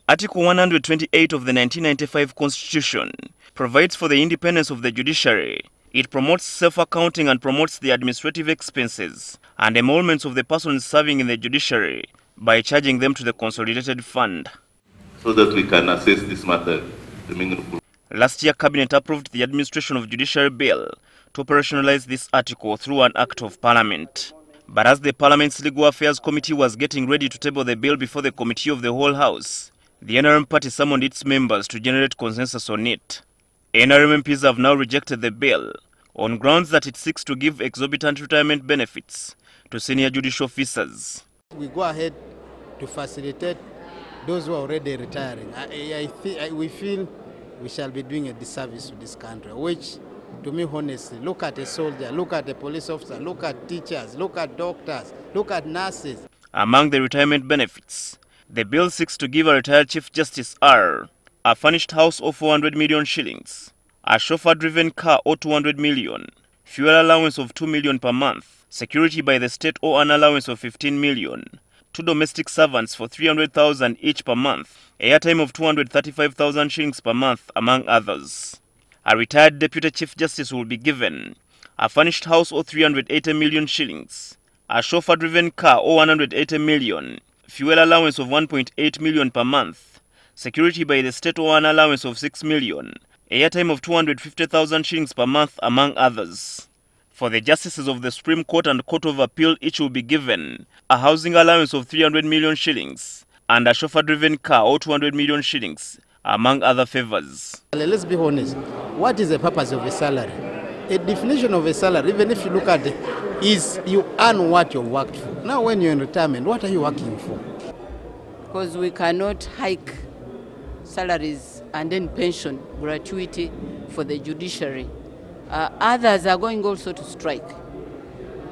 Article 128 of the 1995 Constitution provides for the independence of the judiciary. It promotes self-accounting and promotes the administrative expenses and emoluments of the persons serving in the judiciary by charging them to the consolidated fund. So that we can assess this matter. Last year, Cabinet approved the Administration of Judiciary Bill to operationalize this article through an Act of Parliament. But as the Parliament's Legal Affairs Committee was getting ready to table the bill before the Committee of the Whole House, the NRM party summoned its members to generate consensus on it. NRM MPs have now rejected the bill on grounds that it seeks to give exorbitant retirement benefits to senior judicial officers. We go ahead to facilitate those who are already retiring. We feel we shall be doing a disservice to this country, which, to me, honestly, look at a soldier, look at a police officer, look at teachers, look at doctors, look at nurses. Among the retirement benefits, the bill seeks to give a retired Chief Justice R a furnished house of 400 million shillings, a chauffeur-driven car or 200 million, fuel allowance of 2 million per month, security by the state or an allowance of 15 million, 2 domestic servants for 300,000 each per month, airtime of 235,000 shillings per month, among others. A retired Deputy Chief Justice will be given a furnished house or 380 million shillings, a chauffeur-driven car or 180 million, fuel allowance of 1.8 million per month, security by the state or an allowance of 6 million, airtime of 250,000 shillings per month, among others. For the Justices of the Supreme Court and Court of Appeal, each will be given a housing allowance of 300 million shillings and a chauffeur-driven car or 200 million shillings, among other favors. Let's be honest, what is the purpose of a salary? A definition of a salary, even if you look at it, is you earn what you worked for. Now when you're in retirement, what are you working for? Because we cannot hike salaries and then pension gratuity for the judiciary. Others are going also to strike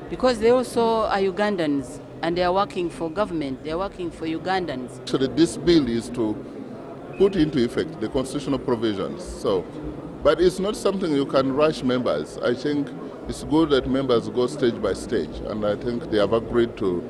because they also are Ugandans and they are working for government, they are working for Ugandans. Actually, this bill is to put into effect the constitutional provisions. But it's not something you can rush members. I think it's good that members go stage by stage, and I think they have agreed to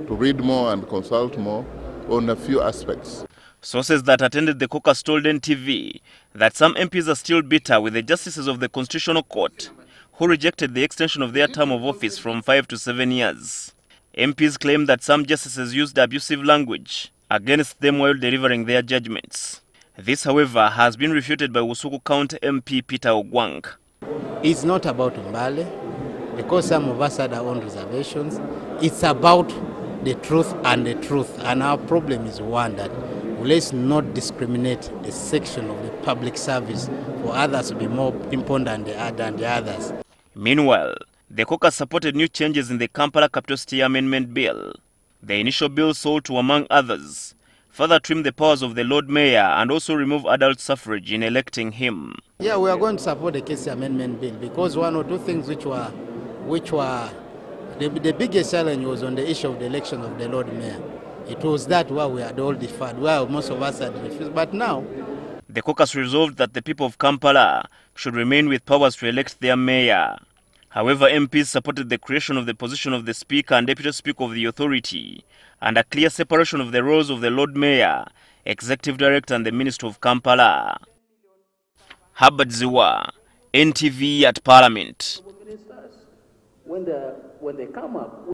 read more and consult more on a few aspects. Sources that attended the caucus told NTV that some MPs are still bitter with the justices of the Constitutional Court who rejected the extension of their term of office from 5 to 7 years. MPs claim that some justices used abusive language against them while delivering their judgments. This, however, has been refuted by Wusuku County MP Peter Ogwang. It's not about Mbale, because some of us had our own reservations. It's about the truth and the truth. And our problem is one that let's not discriminate a section of the public service for others to be more important than the others. Meanwhile, the caucus supported new changes in the Kampala Capital City Amendment Bill. The initial bill sought to, among others, further trim the powers of the Lord Mayor and also remove adult suffrage in electing him. Yeah, we are going to support the KC Amendment Bill because one or two things which were the biggest challenge was on the issue of the election of the Lord Mayor. It was that where we had all deferred, where most of us had refused. But now, the caucus resolved that the people of Kampala should remain with powers to elect their mayor. However, MPs supported the creation of the position of the Speaker and Deputy Speaker of the authority and a clear separation of the roles of the Lord Mayor, Executive Director and the Minister of Kampala. Herbert Ziwa, NTV at Parliament. When they come up